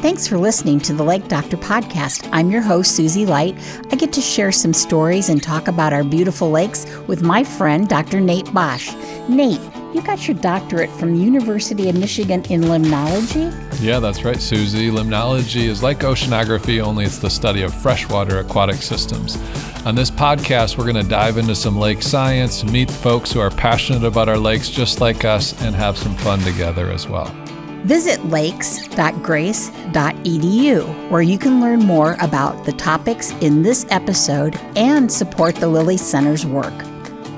Thanks for listening to the Lake Doctor Podcast. I'm your host, Susie Light. I get to share some stories and talk about our beautiful lakes with my friend, Dr. Nate Bosch. Nate, you got your doctorate from the University of Michigan in limnology? Yeah, that's right, Susie. Limnology is like oceanography, only it's the study of freshwater aquatic systems. On this podcast, we're going to dive into some lake science, meet folks who are passionate about our lakes just like us, and have some fun together as well. Visit lakes.grace.edu, where you can learn more about the topics in this episode and support the Lilly Center's work.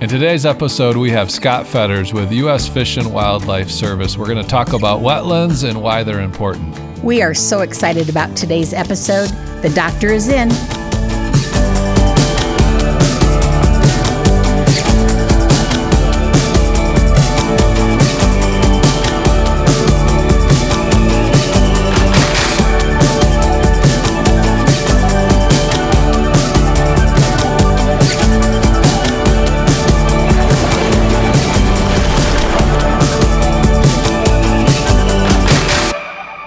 In today's episode, we have Scott Fetters with U.S. Fish and Wildlife Service. We're going to talk about wetlands and why they're important. We are so excited about today's episode. The doctor is in.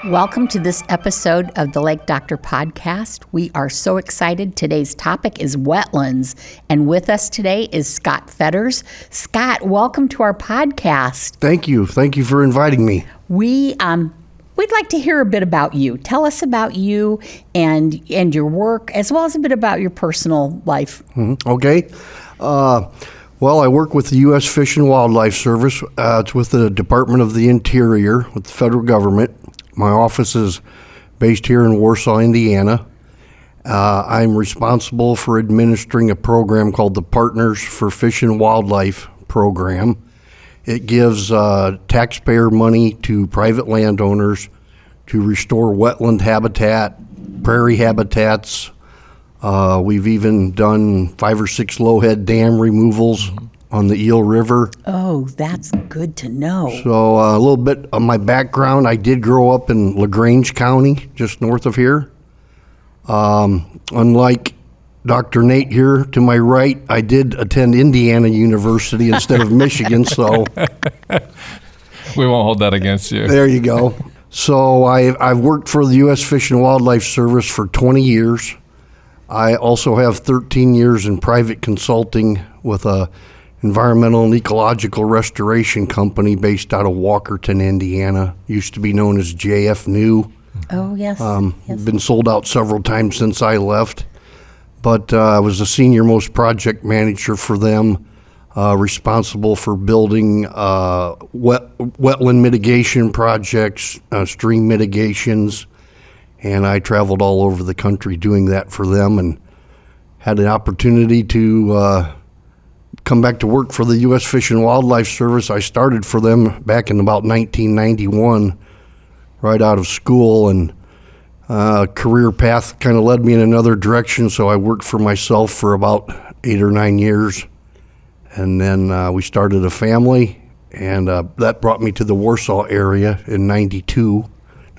Welcome to this episode of the Lake Doctor Podcast. We are so excited. Today's topic is wetlands. And with us today is Scott Fetters. Scott, welcome to our podcast. Thank you. Thank you for inviting me. We'd like to hear a bit about you. Tell us about you and your work, as well as a bit about your personal life. Okay. Well, I work with the U.S. Fish and Wildlife Service. It's with the Department of the Interior, with the federal government. My office is based here in Warsaw, Indiana. I'm responsible for administering a program called the Partners for Fish and Wildlife program. It gives taxpayer money to private landowners to restore wetland habitat, prairie habitats. We've even done 5 or 6 low-head dam removals on the Eel River. Oh, that's good to know. So a little bit of my background, I did grow up in LaGrange County, just north of here. Unlike Dr. Nate here to my right, I did attend Indiana University instead of Michigan, so. We won't hold that against you. There you go. So I've worked for the U.S. Fish and Wildlife Service for 20 years. I also have 13 years in private consulting with a environmental and ecological restoration company based out of Walkerton, Indiana. Used to be known as JF New. Oh, yes. Yes. Been sold out several times since I left. But I was the senior most project manager for them, responsible for building wetland mitigation projects, stream mitigations, and I traveled all over the country doing that for them and had an opportunity to come back to work for the U.S. Fish and Wildlife Service. I started for them back in about 1991, right out of school, and career path kind of led me in another direction, so I worked for myself for about 8 or 9 years, and then we started a family, and that brought me to the Warsaw area in 92,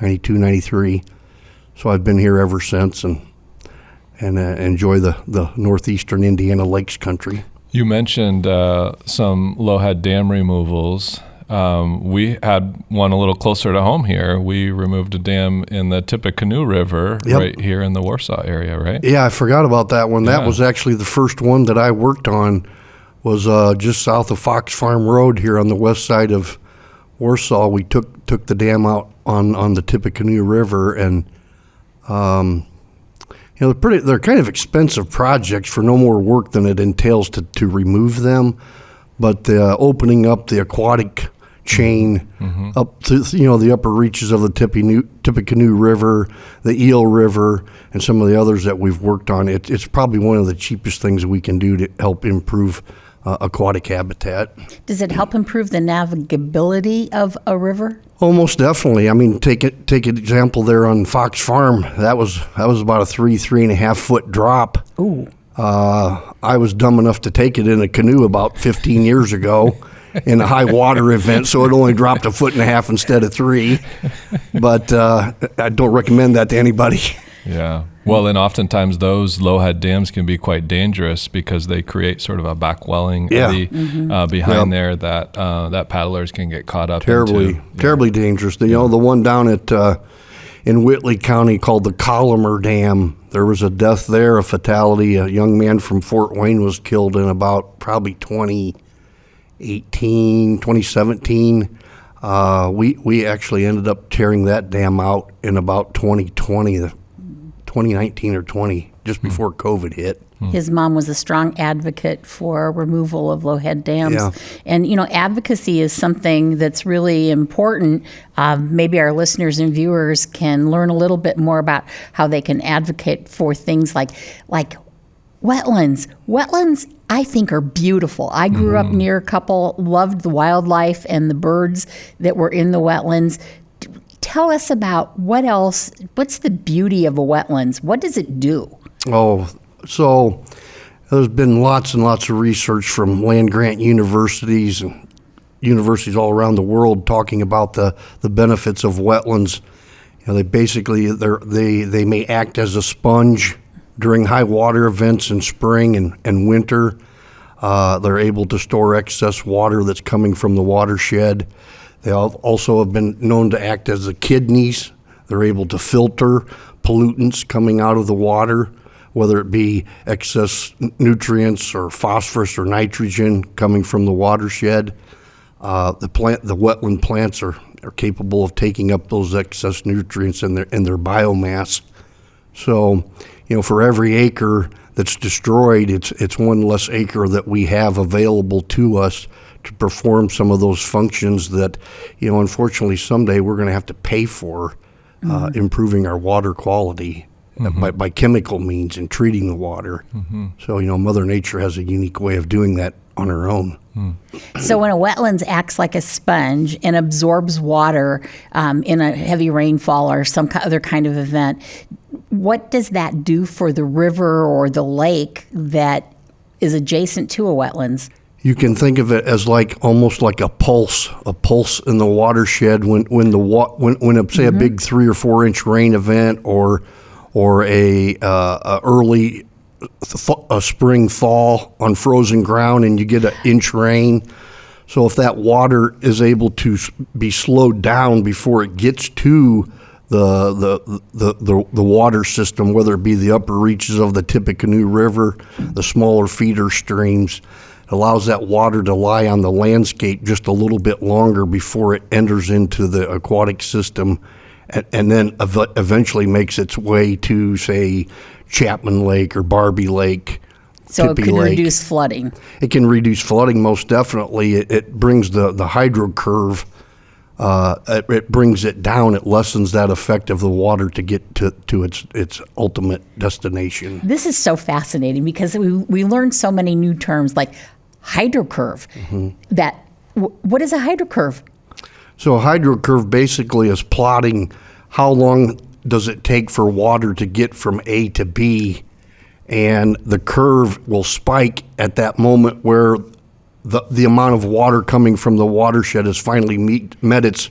93. So I've been here ever since and enjoy the northeastern Indiana Lakes country. You mentioned some low-head dam removals. We had one a little closer to home here. We removed a dam in the Tippecanoe River right here in the Warsaw area, right? Yeah, I forgot about that one. That was actually the first one that I worked on, was just south of Fox Farm Road here on the west side of Warsaw. We took the dam out on the Tippecanoe River, and they're kind of expensive projects for no more work than it entails to remove them. But opening up the aquatic chain up to the upper reaches of the Tippecanoe River, the Eel River, and some of the others that we've worked on, it's probably one of the cheapest things we can do to help improve aquatic habitat. Does it help improve the navigability of a river? Oh, most definitely. I mean, take an example there on Fox Farm. That was about a 3.5 foot drop. Ooh. I was dumb enough to take it in a canoe about 15 years ago in a high water event, so it only dropped 1.5 foot instead of 3. But I don't recommend that to anybody. Yeah. Well, and oftentimes those low-head dams can be quite dangerous because they create sort of a backwelling eddy behind there that paddlers can get caught up into. Terribly dangerous. The one down at in Whitley County called the Colomer Dam. There was a death there, a fatality. A young man from Fort Wayne was killed in about probably 2017. We actually ended up tearing that dam out in about 2019 or 20, just before COVID hit. His mom was a strong advocate for removal of low-head dams. Yeah. And, advocacy is something that's really important. Maybe our listeners and viewers can learn a little bit more about how they can advocate for things like wetlands. Wetlands, I think, are beautiful. I grew up near a couple, loved the wildlife and the birds that were in the wetlands. Tell us about what's the beauty of a wetlands? What does it do? So there's been lots and lots of research from land-grant universities and universities all around the world talking about the benefits of wetlands. They basically they may act as a sponge during high water events in spring and winter. They're able to store excess water that's coming from the watershed. They also have been known to act as the kidneys. They're able to filter pollutants coming out of the water, whether it be excess nutrients or phosphorus or nitrogen coming from the watershed. The wetland plants are capable of taking up those excess nutrients in their biomass. So, for every acre that's destroyed, it's one less acre that we have available to us to perform some of those functions that, unfortunately someday we're going to have to pay for, improving our water quality. By chemical means and treating the water. So, Mother Nature has a unique way of doing that on her own. So when a wetlands acts like a sponge and absorbs water in a heavy rainfall or some other kind of event, what does that do for the river or the lake that is adjacent to a wetlands? You can think of it as almost like a pulse in the watershed when say a big 3 or 4 inch rain event or a early spring thaw on frozen ground and you get an inch rain. So if that water is able to be slowed down before it gets to the water system, whether it be the upper reaches of the Tippecanoe River, the smaller feeder streams, allows that water to lie on the landscape just a little bit longer before it enters into the aquatic system and then eventually makes its way to, say, Chapman Lake or Barbie Lake. So Tippy it can Lake. reduce flooding. It can reduce flooding, most definitely. It brings the hydro curve, it brings it down. It lessens that effect of the water to get to its ultimate destination. This is so fascinating because we learned so many new terms like hydrocurve. What is a hydrocurve? So a hydrocurve basically is plotting how long does it take for water to get from A to B, and the curve will spike at that moment where the amount of water coming from the watershed has finally met its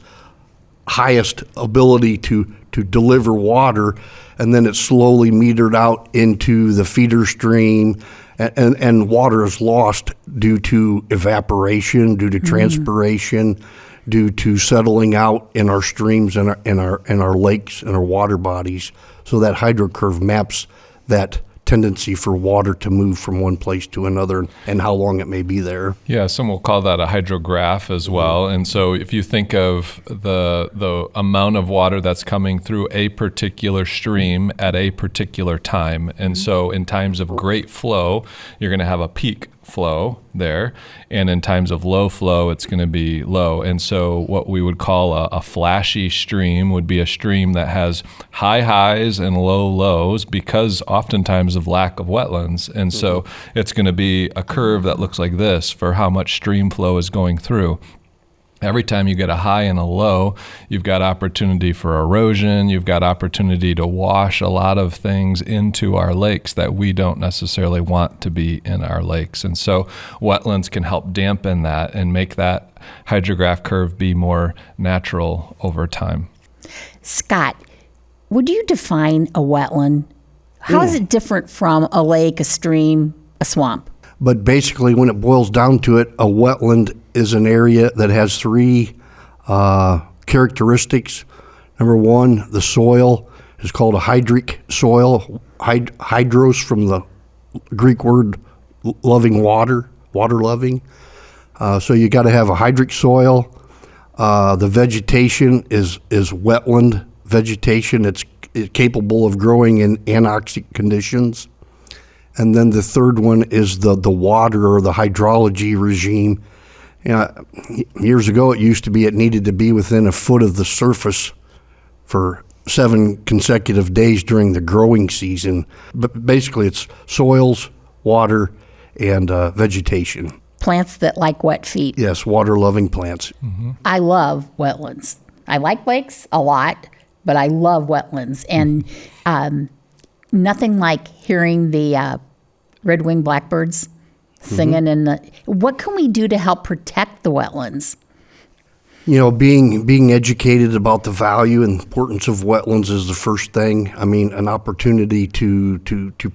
highest ability to deliver water, and then it's slowly metered out into the feeder stream, and water is lost due to evaporation, due to transpiration, due to settling out in our streams and our lakes and our water bodies. So that hydrocurve maps that tendency for water to move from one place to another and how long it may be there. Yeah, some will call that a hydrograph as well. And so if you think of the amount of water that's coming through a particular stream at a particular time, and so in times of great flow, you're going to have a peak flow there, and in times of low flow it's going to be low. And so what we would call a flashy stream would be a stream that has high highs and low lows because oftentimes of lack of wetlands. And so it's going to be a curve that looks like this for how much stream flow is going through. Every time you get a high and a low, you've got opportunity for erosion, you've got opportunity to wash a lot of things into our lakes that we don't necessarily want to be in our lakes. And so wetlands can help dampen that and make that hydrograph curve be more natural over time. Scott, would you define a wetland? How is it different from a lake, a stream, a swamp? But basically, when it boils down to it, a wetland is an area that has three characteristics. Number one, the soil is called a hydric soil. Hydros from the Greek word loving water loving. So you got to have a hydric soil. The vegetation is wetland vegetation. It's capable of growing in anoxic conditions. And then the third one is the water or the hydrology regime. Years ago, it used to be it needed to be within a foot of the surface for 7 consecutive days during the growing season. But basically, it's soils, water, and vegetation. Plants that like wet feet. Yes, water-loving plants. Mm-hmm. I love wetlands. I like lakes a lot, but I love wetlands. And nothing like hearing the red-winged blackbirds singing. What can we do to help protect the wetlands? Being educated about the value and importance of wetlands is the first thing. I mean, an opportunity to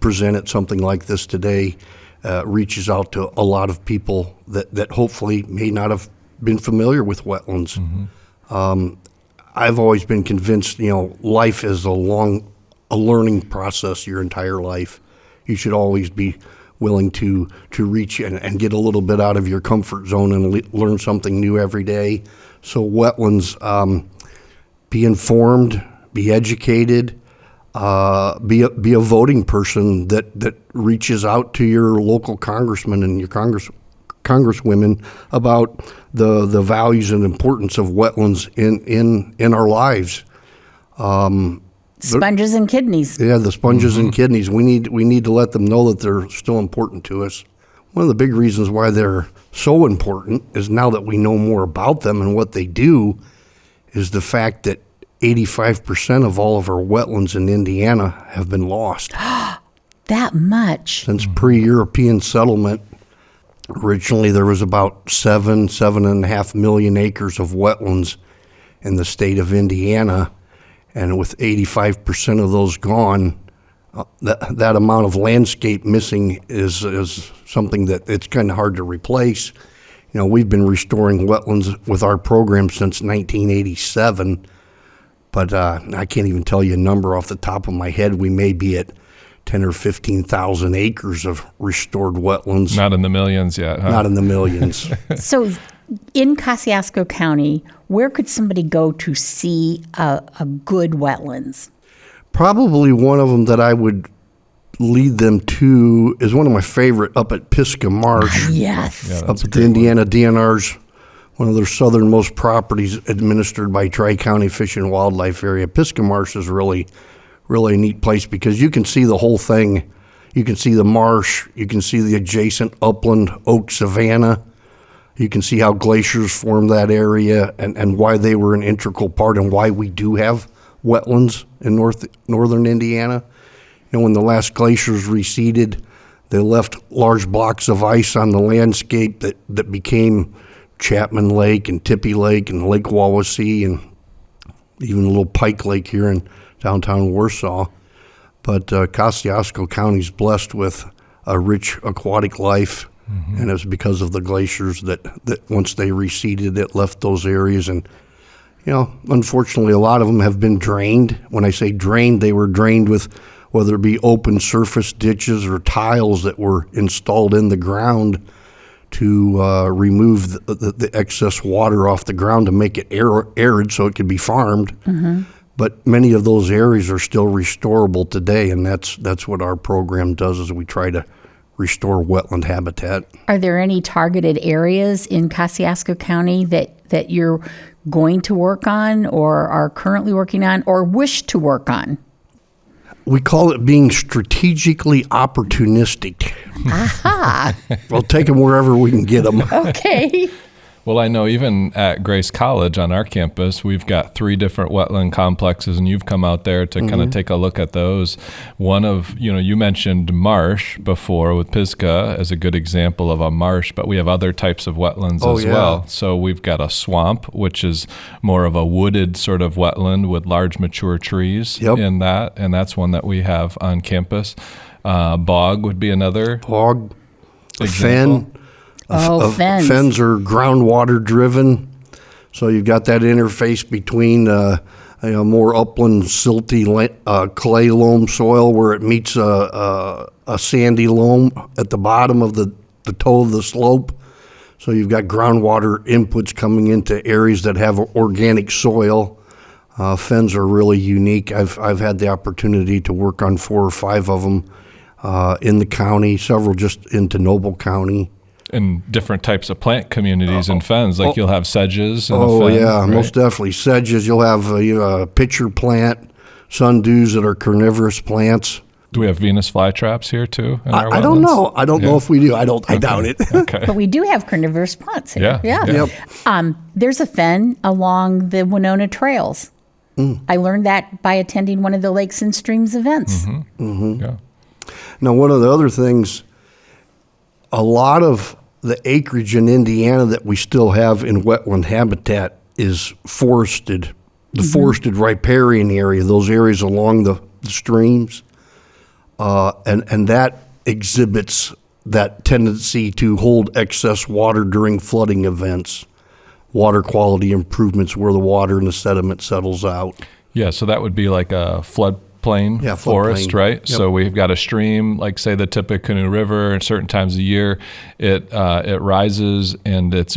present at something like this today reaches out to a lot of people that hopefully may not have been familiar with wetlands. Mm-hmm. I've always been convinced, life is a learning process your entire life. You should always be willing to reach and get a little bit out of your comfort zone and learn something new every day. So wetlands, be informed, be educated, be a voting person that reaches out to your local congressman and your congresswomen about the values and importance of wetlands in our lives. Sponges and kidneys. Yeah, the sponges and kidneys. We need to let them know that they're still important to us. One of the big reasons why they're so important is now that we know more about them and what they do is the fact that 85% of all of our wetlands in Indiana have been lost. That much? Since pre-European settlement, originally there was about 7.5 million acres of wetlands in the state of Indiana. And with 85% of those gone, that amount of landscape missing is something that it's kind of hard to replace. We've been restoring wetlands with our program since 1987, but I can't even tell you a number off the top of my head. We may be at 10 or 15,000 acres of restored wetlands. Not in the millions yet, huh? Not in the millions. So in Kosciuszko County, where could somebody go to see a good wetlands? Probably one of them that I would lead them to is one of my favorite up at Pisgah Marsh. Yes. Yeah, Up at the Indiana DNR's, one of their southernmost properties administered by Tri-County Fish and Wildlife Area. Pisgah Marsh is really a neat place because you can see the whole thing. You can see the marsh. You can see the adjacent upland oak savanna. You can see how glaciers formed that area and why they were an integral part and why we do have wetlands in northern Indiana. When the last glaciers receded, they left large blocks of ice on the landscape that became Chapman Lake and Tippy Lake and Lake Wawasee and even a little Pike Lake here in downtown Warsaw. But Kosciuszko County is blessed with a rich aquatic life. Mm-hmm. And it was because of the glaciers that once they receded, it left those areas. And, unfortunately, a lot of them have been drained. When I say drained, they were drained with whether it be open surface ditches or tiles that were installed in the ground to remove the excess water off the ground to make it arid so it could be farmed. Mm-hmm. But many of those areas are still restorable today, and that's what our program does is we try to restore wetland habitat. Are there any targeted areas in Kosciuszko County that you're going to work on or are currently working on or wish to work on? We call it being strategically opportunistic. Aha! We'll take them wherever we can get them. Okay. Well, I know even at Grace College on our campus, we've got 3 different wetland complexes, and you've come out there to kind of take a look at those. One of, you mentioned marsh before with Pisgah as a good example of a marsh, but we have other types of wetlands as well. So we've got a swamp, which is more of a wooded sort of wetland with large mature trees in that, and that's one that we have on campus. Bog would be another. Bog, example. fen. Fens. Fens are groundwater driven, so you've got that interface between more upland silty clay loam soil where it meets a sandy loam at the bottom of the toe of the slope. So you've got groundwater inputs coming into areas that have organic soil. Fens are really unique. I've had the opportunity to work on 4 or 5 of them in the county, several just into Noble County. And different types of plant communities and fens, like you'll have sedges. And Oh, a fen, yeah, right? most definitely. Sedges, you'll have a pitcher plant, sundews that are carnivorous plants. Do we have Venus flytraps here too? In our I don't wetlands? know. I don't know if we do. I doubt it. Okay. But we do have carnivorous plants here. Yeah. Yep. There's a fen along the Winona trails. I learned that by attending one of the Lakes and Streams events. Yeah. Now, one of the other things, a lot of the acreage in Indiana that we still have in wetland habitat is forested, the forested riparian area, those areas along the streams. And that exhibits that tendency to hold excess water during flooding events, water quality improvements where the water and the sediment settles out. Yeah, so that would be like a floodplain Yeah, forest, floodplain. right? Yep. So we've got a stream, like say the Tippecanoe River, at certain times of the year, it rises and it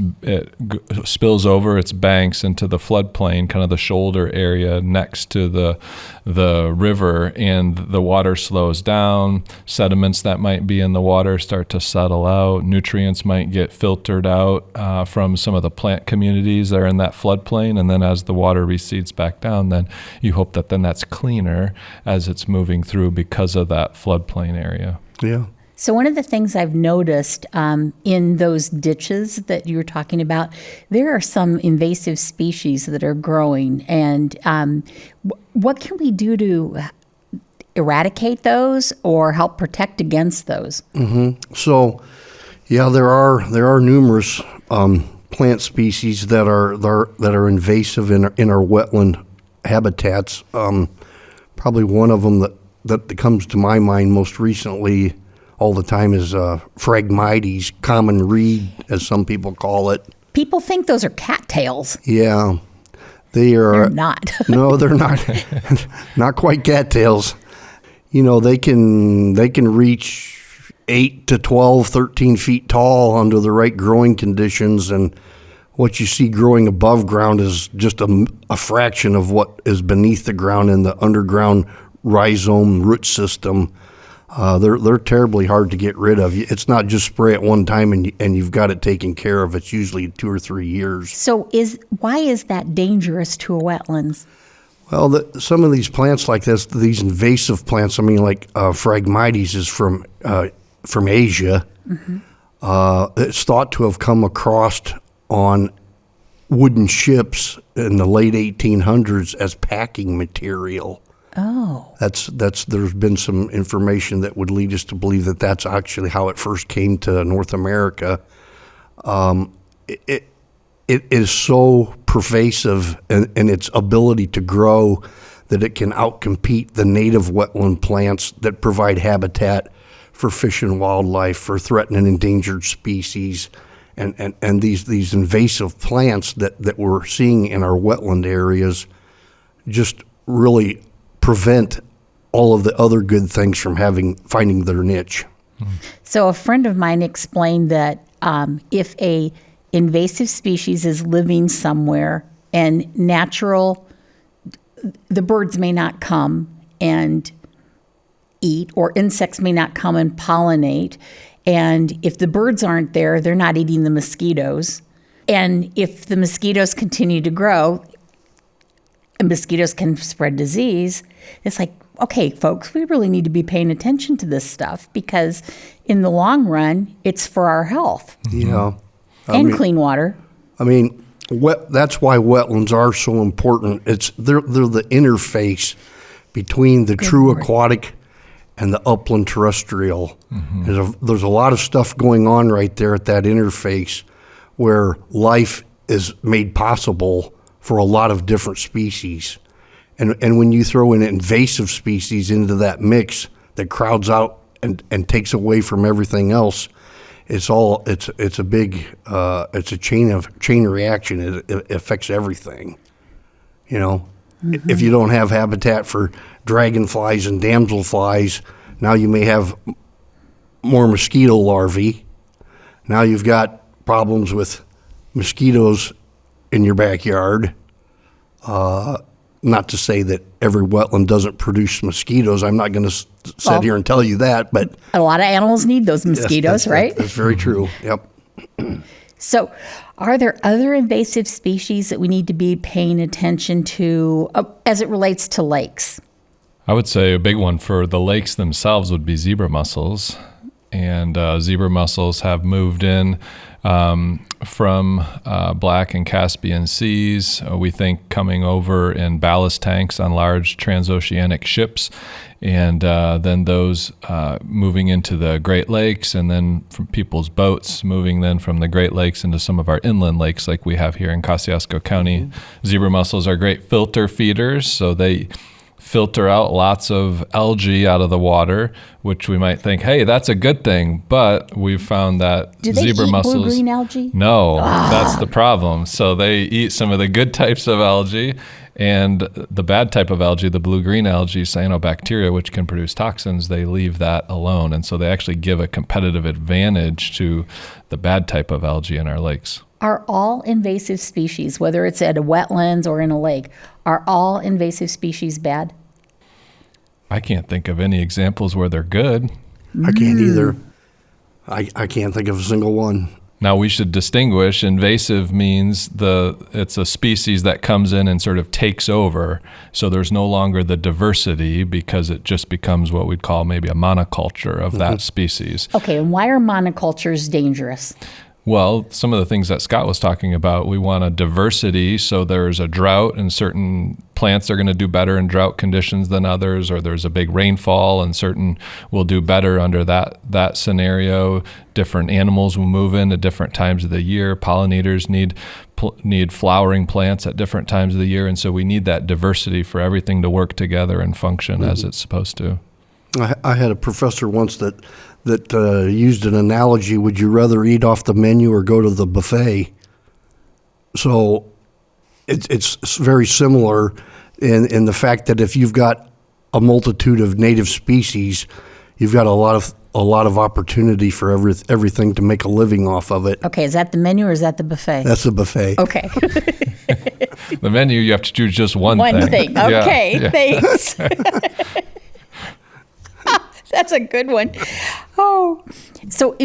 spills over its banks into the floodplain, kind of the shoulder area next to the river, and the water slows down. Sediments that might be in the water start to settle out. Nutrients might get filtered out from some of the plant communities that are in that floodplain, and then as the water recedes back down, then you hope that then that's cleaner as it's moving through because of that floodplain area. Yeah. So one of the things I've noticed in those ditches that you were talking about, there are some invasive species that are growing. And what can we do to eradicate those or help protect against those? So, yeah, there are numerous plant species that are invasive in our wetland habitats. Probably one of them that comes to my mind most recently all the time is Phragmites, common reed, as some people call it. People think those are cattails. Yeah, they are. They're not. No, they're not. Not quite cattails. You know, they can reach 8 to 12, 13 feet tall under the right growing conditions, and what you see growing above ground is just a fraction of what is beneath the ground in the underground rhizome root system. They're terribly hard to get rid of. It's not just spray it one time and you've got it taken care of. It's usually 2 or 3 years. So why is that dangerous to a wetlands? Well, some of these plants like this, these invasive plants, I mean, like Phragmites is from Asia. It's thought to have come across on wooden ships in the late 1800s as packing material. Oh. There's been some information that would lead us to believe that that's actually how it first came to North America. It is so pervasive in its ability to grow that it can outcompete the native wetland plants that provide habitat for fish and wildlife, for threatened and endangered species. And these invasive plants that we're seeing in our wetland areas just really prevent all of the other good things from finding their niche. So a friend of mine explained that if a invasive species is living somewhere and the birds may not come and eat, or insects may not come and pollinate, and if the birds aren't there, they're not eating the mosquitoes. And if the mosquitoes continue to grow, and mosquitoes can spread disease, it's like, okay, folks, we really need to be paying attention to this stuff because in the long run, it's for our health. Yeah. And clean water. I mean, that's why wetlands are so important. They're the interface between the true aquatic and the upland terrestrial. There's a lot of stuff going on right there at that interface where life is made possible for a lot of different species. And when you throw an invasive species into that mix that crowds out and takes away from everything else, it's a chain reaction. It affects everything, you know. If you don't have habitat for dragonflies and damselflies, now you may have more mosquito larvae. Now you've got problems with mosquitoes in your backyard. Not to say that every wetland doesn't produce mosquitoes. I'm not going to sit here and tell you that, but a lot of animals need those mosquitoes, right? That's very true. Yep. So, are there other invasive species that we need to be paying attention to as it relates to lakes? I would say a big one for the lakes themselves would be zebra mussels. And zebra mussels have moved in from Black and Caspian seas. We think coming over in ballast tanks on large transoceanic ships, and then those moving into the Great Lakes, and then from people's boats moving then from the Great Lakes into some of our inland lakes like we have here in Kosciuszko County. Zebra mussels are great filter feeders, so they filter out lots of algae out of the water, which we might think, hey, that's a good thing. But we've found that Do they zebra eat mussels. blue-green algae? No, that's the problem. So they eat some of the good types of algae, and the bad type of algae, the blue-green algae, cyanobacteria, which can produce toxins, they leave that alone. And so they actually give a competitive advantage to the bad type of algae in our lakes. Are all invasive species, whether it's at a wetlands or in a lake, are all invasive species bad? I can't think of any examples where they're good. I can't either. I can't think of a single one. Now we should distinguish. Invasive means it's a species that comes in and sort of takes over. So there's no longer the diversity because it just becomes what we'd call maybe a monoculture of that species. Okay, and why are monocultures dangerous? Well, some of the things that Scott was talking about, we want a diversity. So there's a drought and certain plants are going to do better in drought conditions than others, or there's a big rainfall and certain will do better under that scenario. Different animals will move in at different times of the year. Pollinators need flowering plants at different times of the year. And so we need that diversity for everything to work together and function as it's supposed to. I had a professor once that used an analogy: would you rather eat off the menu or go to the buffet? So it's very similar in the fact that if you've got a multitude of native species, you've got a lot of opportunity for everything to make a living off of it. Okay, is that the menu or is that the buffet? That's the buffet. Okay. The menu, you have to choose just one thing. Okay, Yeah. thanks. That's a good one. Oh, so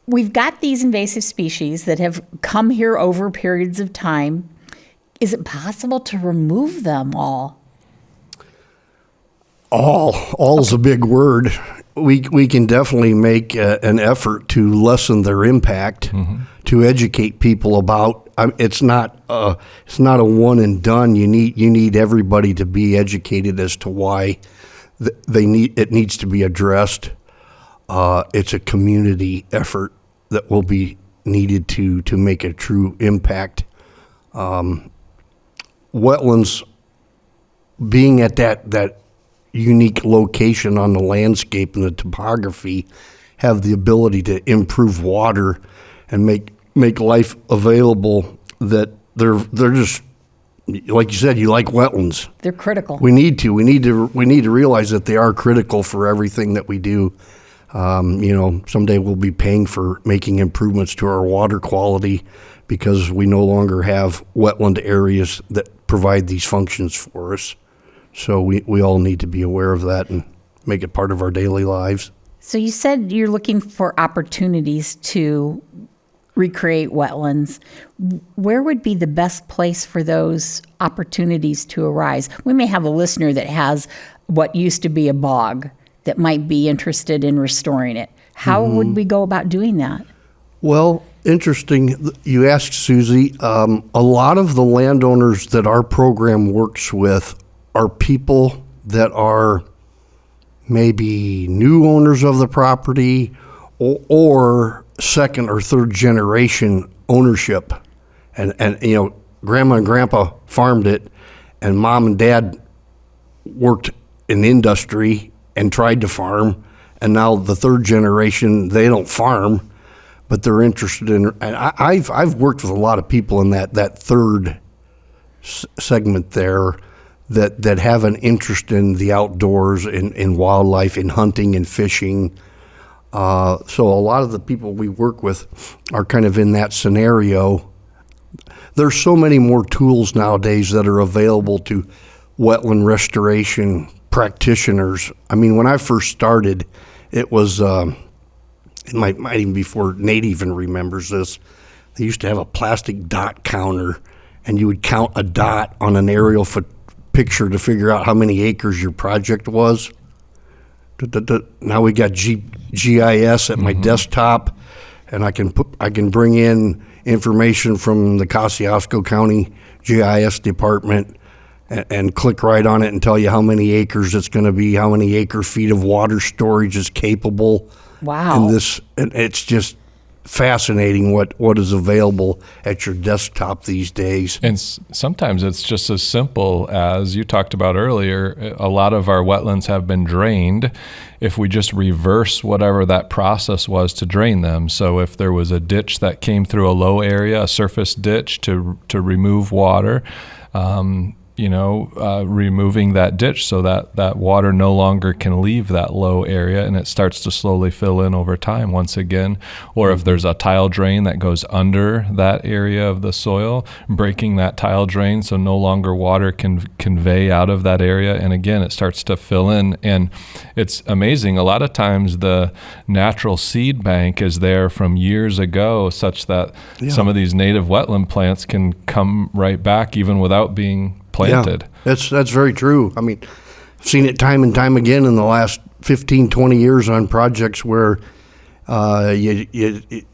we've got these invasive species that have come here over periods of time. Is it possible to remove them all? All is a big word. We can definitely make an effort to lessen their impact, to educate people about. It's not a one and done. You need everybody to be educated as to why it needs to be addressed. It's a community effort that will be needed to make a true impact. Wetlands, being at that unique location on the landscape and the topography, have the ability to improve water and make life available. That they're just, like you said, you like wetlands. They're critical. We need to realize that they are critical for everything that we do. Someday we'll be paying for making improvements to our water quality because we no longer have wetland areas that provide these functions for us. So we all need to be aware of that and make it part of our daily lives. So you said you're looking for opportunities to recreate wetlands. Where would be the best place for those opportunities to arise? We may have a listener that has what used to be a bog that might be interested in restoring it. How would we go about doing that? Well, interesting you asked, Susie. A lot of the landowners that our program works with are people that are maybe new owners of the property or second or third generation ownership. And grandma and grandpa farmed it, and mom and dad worked in industry and tried to farm, and now the third generation, they don't farm, but they're interested in. And I've worked with a lot of people in that third segment there. that have an interest in the outdoors, in wildlife, in hunting and fishing. So a lot of the people we work with are kind of in that scenario. There's so many more tools nowadays that are available to wetland restoration practitioners. I mean, when I first started, it was, it might even before Nate even remembers this, they used to have a plastic dot counter, and you would count a dot on an aerial picture to figure out how many acres your project was. Now we got GIS at my desktop, and I can bring in information from the Kosciuszko County GIS department and click right on it and tell you how many acres it's going to be, how many acre feet of water storage is capable. Wow. And it's just fascinating what is available at your desktop these days. And sometimes it's just as simple as you talked about earlier. A lot of our wetlands have been drained if we just reverse whatever that process was to drain them. So if there was a ditch that came through a low area, a surface ditch to remove water, removing that ditch so that water no longer can leave that low area, and it starts to slowly fill in over time once again. Or if there's a tile drain that goes under that area of the soil, breaking that tile drain so no longer water can convey out of that area, and again it starts to fill in. And it's amazing, a lot of times the natural seed bank is there from years ago, such that some of these native wetland plants can come right back even without being planted. Yeah, that's very true. I mean, I've seen it time and time again in the last 15, 20 years on projects where a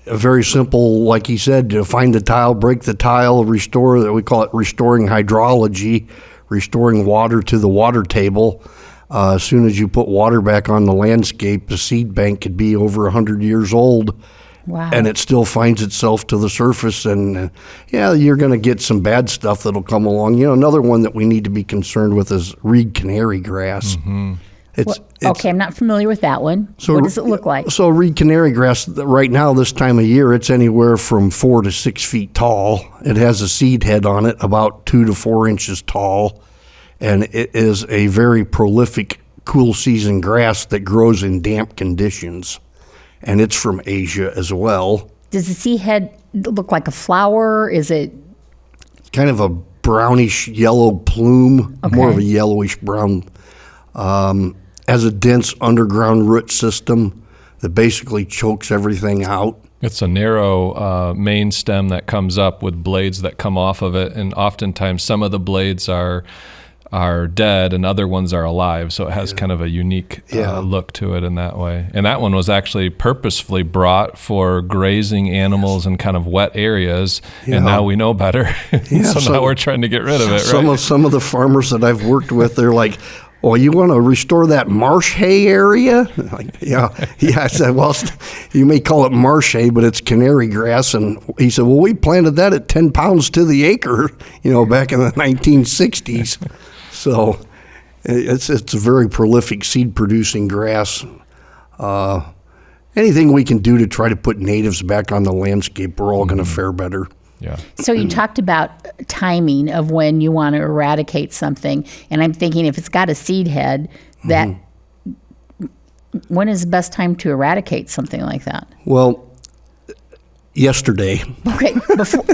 very simple, like he said, to find the tile, break the tile, restore, we call it restoring hydrology, restoring water to the water table. As soon as you put water back on the landscape, the seed bank could be over 100 years old. Wow. And it still finds itself to the surface, and you're going to get some bad stuff that'll come along. Another one that we need to be concerned with is reed canary grass. Mm-hmm. Okay, I'm not familiar with that one. So what does it look like? So reed canary grass, right now, this time of year, it's anywhere from 4 to 6 feet tall. It has a seed head on it, about 2 to 4 inches tall, and it is a very prolific cool season grass that grows in damp conditions. And it's from Asia as well. Does the seed head look like a flower? Is it kind of a brownish yellow plume, more of a yellowish brown, has a dense underground root system that basically chokes everything out. It's a narrow main stem that comes up with blades that come off of it, and oftentimes some of the blades are dead and other ones are alive, so it has kind of a unique look to it in that way. And that one was actually purposefully brought for grazing animals in kind of wet areas, and now we know better. So now we're trying to get rid of it, right? Some of the farmers that I've worked with, they're like, "Oh, you want to restore that marsh hay area?" Like, yeah. I said, "Well, you may call it marsh hay, but it's canary grass." And he said, "Well, we planted that at 10 pounds to the acre, back in the 1960s." So it's a very prolific seed-producing grass. Anything we can do to try to put natives back on the landscape, we're all going to fare better. Yeah. So you talked about timing of when you want to eradicate something, and I'm thinking if it's got a seed head, that when is the best time to eradicate something like that? Well, yesterday. Okay,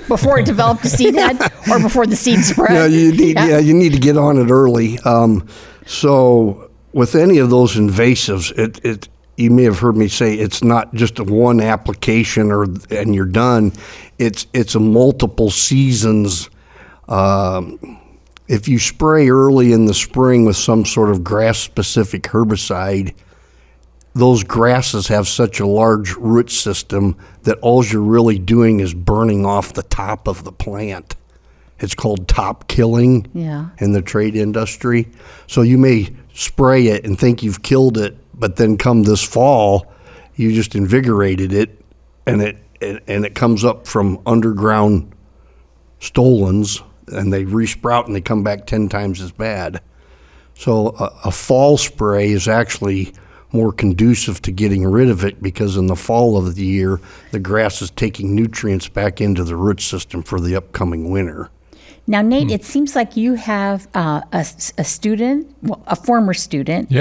before it developed a seed head, or before the seed spread. You need to get on it early. So with any of those invasives, you may have heard me say it's not just a one application and you're done. It's a multiple seasons. If you spray early in the spring with some sort of grass-specific herbicide, those grasses have such a large root system that all you're really doing is burning off the top of the plant. It's called top killing in the trade industry. So you may spray it and think you've killed it, but then come this fall, you just invigorated it, and it comes up from underground stolons, and they resprout and they come back 10 times as bad. So a fall spray is actually more conducive to getting rid of it, because in the fall of the year, the grass is taking nutrients back into the root system for the upcoming winter. Now, Nate, it seems like you have a student, a former student,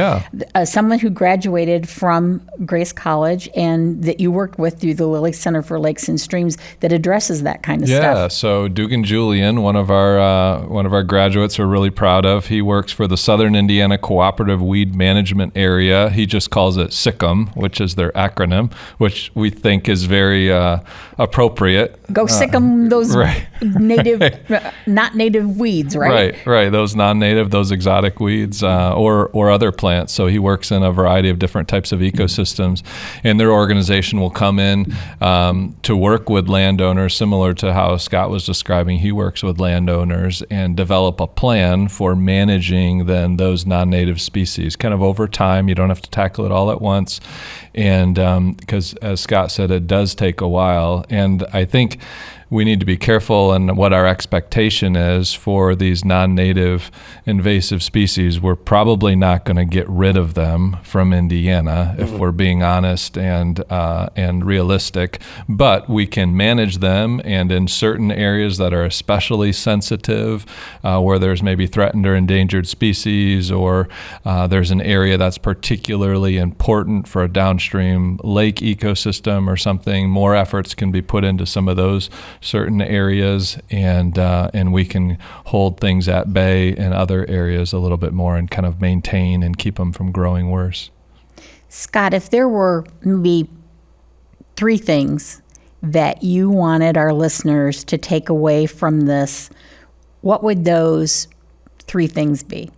someone who graduated from Grace College and that you worked with through the Lilly Center for Lakes and Streams that addresses that kind of stuff. Yeah, so Dugan Julian, one of our graduates we're really proud of, he works for the Southern Indiana Cooperative Weed Management Area. He just calls it SICM, which is their acronym, which we think is very appropriate. Go SICM those native, not native weeds, right? Right. Those non-native, those exotic weeds, or other plants. So he works in a variety of different types of ecosystems, and their organization will come in to work with landowners, similar to how Scott was describing. He works with landowners and develop a plan for managing then those non-native species. Kind of over time, you don't have to tackle it all at once, and because as Scott said, it does take a while, and I think we need to be careful in what our expectation is for these non-native invasive species. We're probably not going to get rid of them from Indiana, if we're being honest and realistic, but we can manage them, and in certain areas that are especially sensitive, where there's maybe threatened or endangered species, or there's an area that's particularly important for a downstream lake ecosystem or something, more efforts can be put into some of those certain areas, and we can hold things at bay in other areas a little bit more and kind of maintain and keep them from growing worse. Scott, if there were maybe 3 things that you wanted our listeners to take away from this, what would those 3 things be?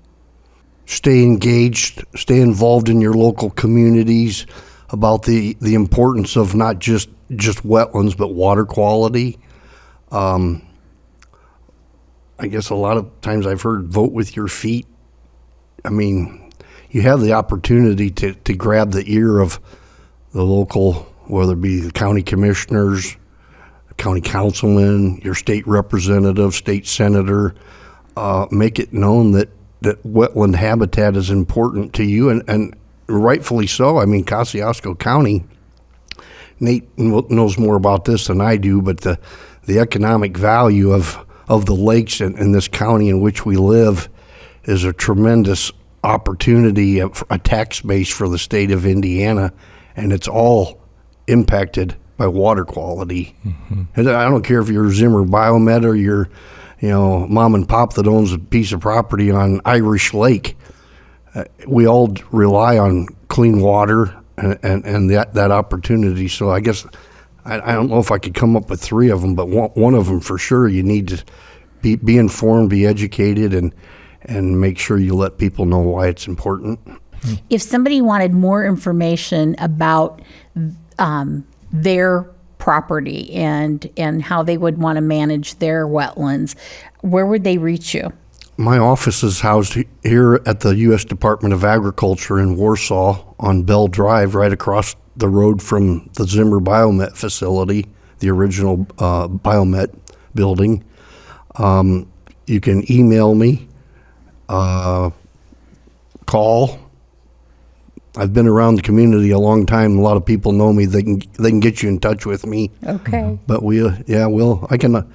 Stay engaged, stay involved in your local communities about the importance of not just wetlands, but water quality. I guess a lot of times I've heard vote with your feet. I mean, you have the opportunity to grab the ear of the local, whether it be the county commissioners, county councilman, your state representative, state senator, make it known that wetland habitat is important to you, and rightfully so. I mean, Kosciuszko County, Nate knows more about this than I do, but the economic value of the lakes in this county in which we live is a tremendous opportunity, a tax base for the state of Indiana, and it's all impacted by water quality. And I don't care if you're Zimmer Biomed or you're, mom and pop that owns a piece of property on Irish Lake. We all rely on clean water and that opportunity. So I guess I don't know if I could come up with 3 of them, but one of them for sure, you need to be informed, be educated, and make sure you let people know why it's important. If somebody wanted more information about their property and how they would want to manage their wetlands, where would they reach you? My office is housed here at the U.S. Department of Agriculture in Warsaw on Bell Drive, right across the road from the Zimmer Biomet facility, the original Biomet building. You can email me, call. I've been around the community a long time. A lot of people know me. They can get you in touch with me. Okay. But I can.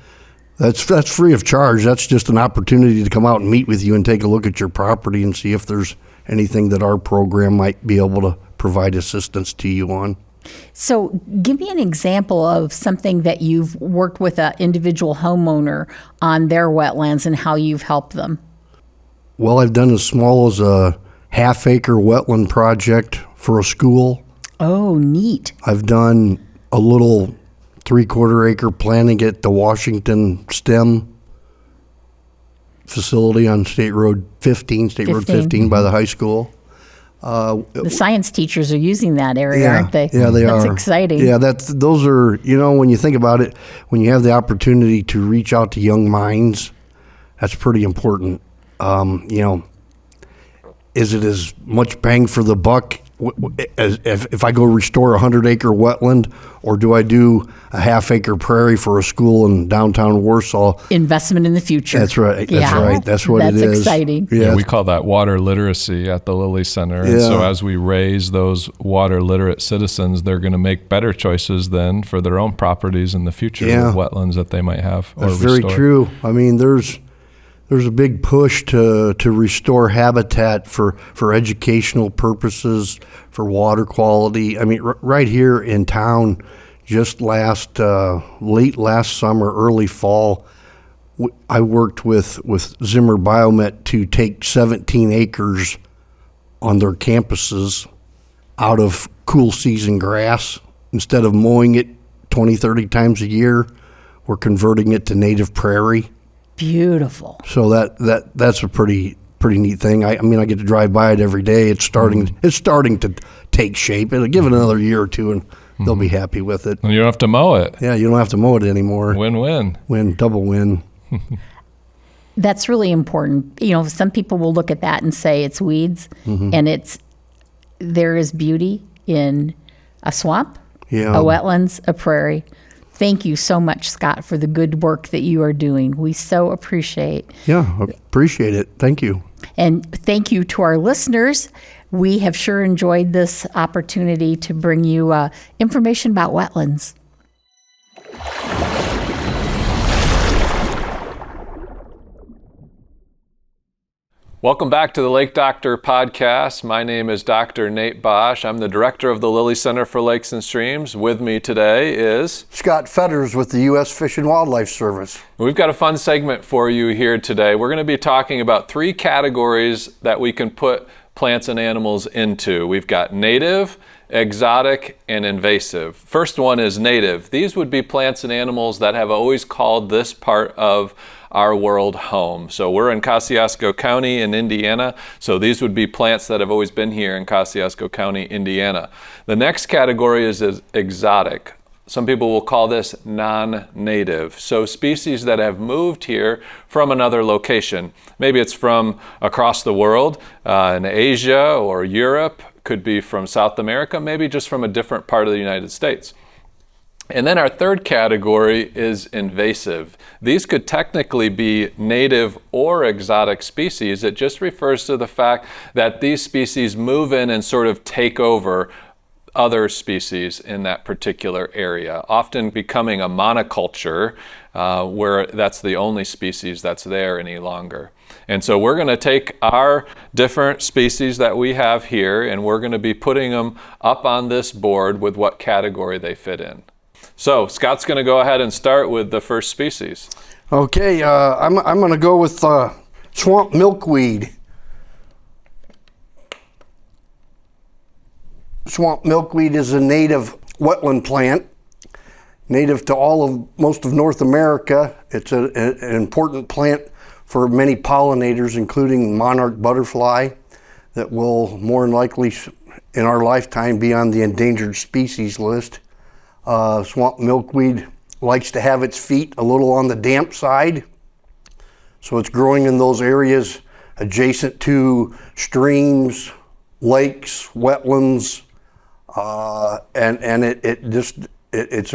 That's free of charge. That's just an opportunity to come out and meet with you and take a look at your property and see if there's anything that our program might be able to provide assistance to you on. So give me an example of something that you've worked with an individual homeowner on their wetlands and how you've helped them. Well, I've done as small as a half-acre wetland project for a school. Oh, neat. I've done a little 3/4 acre planting at the Washington STEM facility on State Road 15 by the high school. The science teachers are using that area, aren't they? Yeah, they are. That's exciting. Yeah, those are, when you think about it, when you have the opportunity to reach out to young minds, that's pretty important. Is it as much bang for the buck as if I go restore a 100-acre wetland, or do I do a half-acre prairie for a school in downtown Warsaw? Investment in the future. That's right. That's right. That's what it is. That's exciting. Yeah, we call that water literacy at the Lilly Center. And so as we raise those water literate citizens, they're going to make better choices then for their own properties in the future of wetlands that they might have or That's restore. very true. I mean, there's there's a big push to restore habitat for educational purposes, for water quality. I mean, right here in town, just late last summer, early fall, I worked with Zimmer Biomet to take 17 acres on their campuses out of cool season grass. Instead of mowing it 20, 30 times a year, we're converting it to native prairie. Beautiful. So that's a pretty neat thing. I mean, I get to drive by it every day. It's starting to take shape. It'll give it another year or two, and they'll be happy with it. And you don't have to mow it. Yeah, you don't have to mow it anymore. Win-win. Double win. That's really important. You know, some people will look at that and say it's weeds, and there is beauty in a swamp, a wetlands, a prairie. Thank you so much, Scott, for the good work that you are doing. We so appreciate. Yeah, appreciate it. Thank you. And thank you to our listeners. We have sure enjoyed this opportunity to bring you information about wetlands. Welcome back to the Lake Doctor podcast. My name is Dr. Nate Bosch. I'm the director of the Lilly Center for Lakes and Streams. With me today is Scott Fetters with the U.S. Fish and Wildlife Service. We've got a fun segment for you here today. We're going to be talking about 3 categories that we can put plants and animals into. We've got native, exotic, and invasive. First one is native. These would be plants and animals that have always called this part of our world home. So we're in Kosciuszko County in Indiana. So these would be plants that have always been here in Kosciuszko County, Indiana. The next category is exotic. Some people will call this non-native. So species that have moved here from another location. Maybe it's from across the world, in Asia or Europe, could be from South America, maybe just from a different part of the United States. And then our third category is invasive. These could technically be native or exotic species. It just refers to the fact that these species move in and sort of take over other species in that particular area, often becoming a monoculture where that's the only species that's there any longer. And so we're going to take our different species that we have here and we're going to be putting them up on this board with what category they fit in. So Scott's going to go ahead and start with the first species. Okay, I'm going to go with swamp milkweed. Swamp milkweed is a native wetland plant, native to most of North America. It's an important plant for many pollinators, including monarch butterfly, that will more than likely in our lifetime be on the endangered species list. Swamp milkweed likes to have its feet a little on the damp side, so it's growing in those areas adjacent to streams, lakes, wetlands, and it's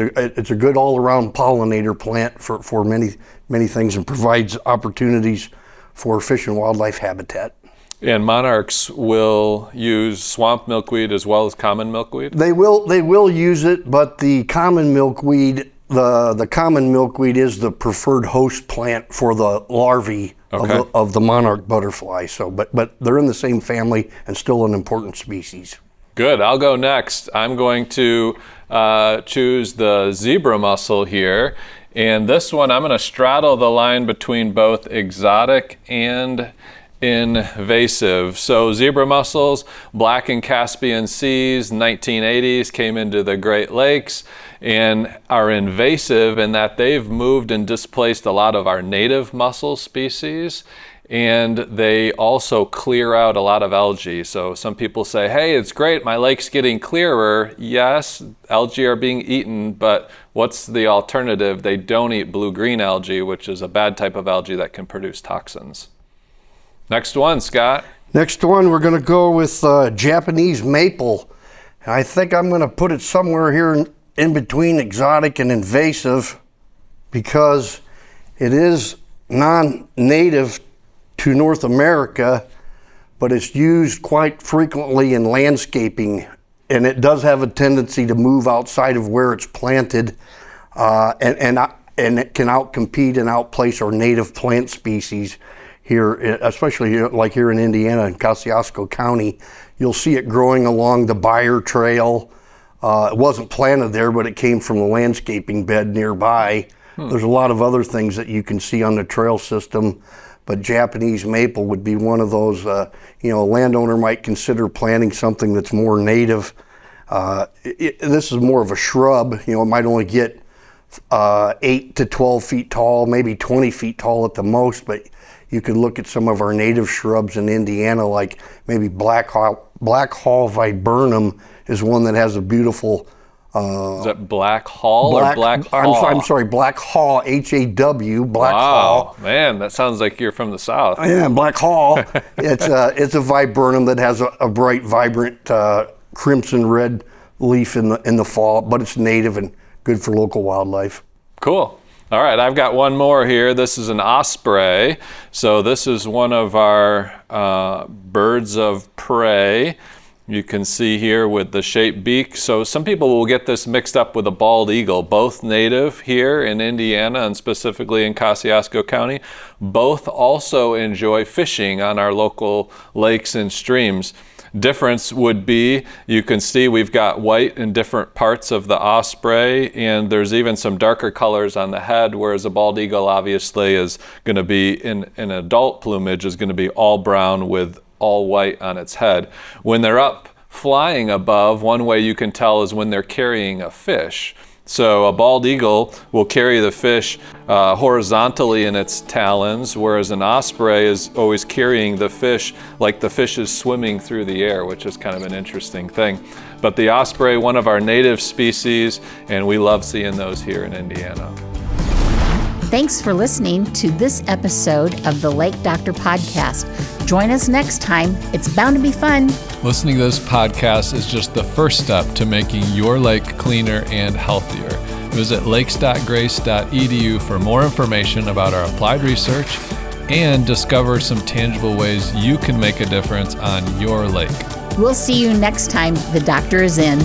a good all-around pollinator plant for many things and provides opportunities for fish and wildlife habitat. And monarchs will use swamp milkweed as well as common milkweed? They will use it, but the common milkweed, the common milkweed is the preferred host plant for the larvae of the monarch butterfly. So, but they're in the same family and still an important species. Good. I'll go next. I'm going to choose the zebra mussel here. And this one, I'm going to straddle the line between both exotic and invasive. So zebra mussels, black in Caspian seas, 1980s, came into the Great Lakes and are invasive in that they've moved and displaced a lot of our native mussel species. And they also clear out a lot of algae. So some people say, hey, it's great, my lake's getting clearer. Yes, algae are being eaten, but what's the alternative? They don't eat blue-green algae, which is a bad type of algae that can produce toxins. Next one, Scott. Next one, we're going to go with Japanese maple. I think I'm going to put it somewhere here in between exotic and invasive because it is non-native to North America, but it's used quite frequently in landscaping, and it does have a tendency to move outside of where it's planted, and it can outcompete and outplace our native plant species. here, especially like here in Indiana in Kosciuszko County. You'll see it growing along the Buyer Trail. It wasn't planted there, but it came from the landscaping bed nearby. There's a lot of other things that you can see on the trail system, but Japanese maple would be one of those. A landowner might consider planting something that's more native. This is more of a shrub. It might only get 8 to 12 feet tall, maybe 20 feet tall at the most, but you could look at some of our native shrubs in Indiana, like maybe Black Hall viburnum is one that has a beautiful... is that Black Hall or Black Haw? I'm sorry, Black Haw, H-A-W, Black Haw. Wow, man, that sounds like you're from the South. Yeah, Black Haw. It's a viburnum that has a bright, vibrant crimson red leaf in the fall, but it's native and good for local wildlife. Cool. All right, I've got one more here. This is an osprey. So this is one of our birds of prey. You can see here with the shaped beak. So some people will get this mixed up with a bald eagle, both native here in Indiana and specifically in Kosciuszko County. Both also enjoy fishing on our local lakes and streams. Difference would be, you can see we've got white in different parts of the osprey, and there's even some darker colors on the head, whereas a bald eagle obviously is going to be, in adult plumage, is going to be all brown with all white on its head. When they're up flying above, one way you can tell is when they're carrying a fish. So a bald eagle will carry the fish horizontally in its talons, whereas an osprey is always carrying the fish like the fish is swimming through the air, which is kind of an interesting thing. But the osprey, one of our native species, and we love seeing those here in Indiana. Thanks for listening to this episode of the Lake Doctor Podcast. Join us next time. It's bound to be fun. Listening to this podcast is just the first step to making your lake cleaner and healthier. Visit lakes.grace.edu for more information about our applied research and discover some tangible ways you can make a difference on your lake. We'll see you next time the doctor is in.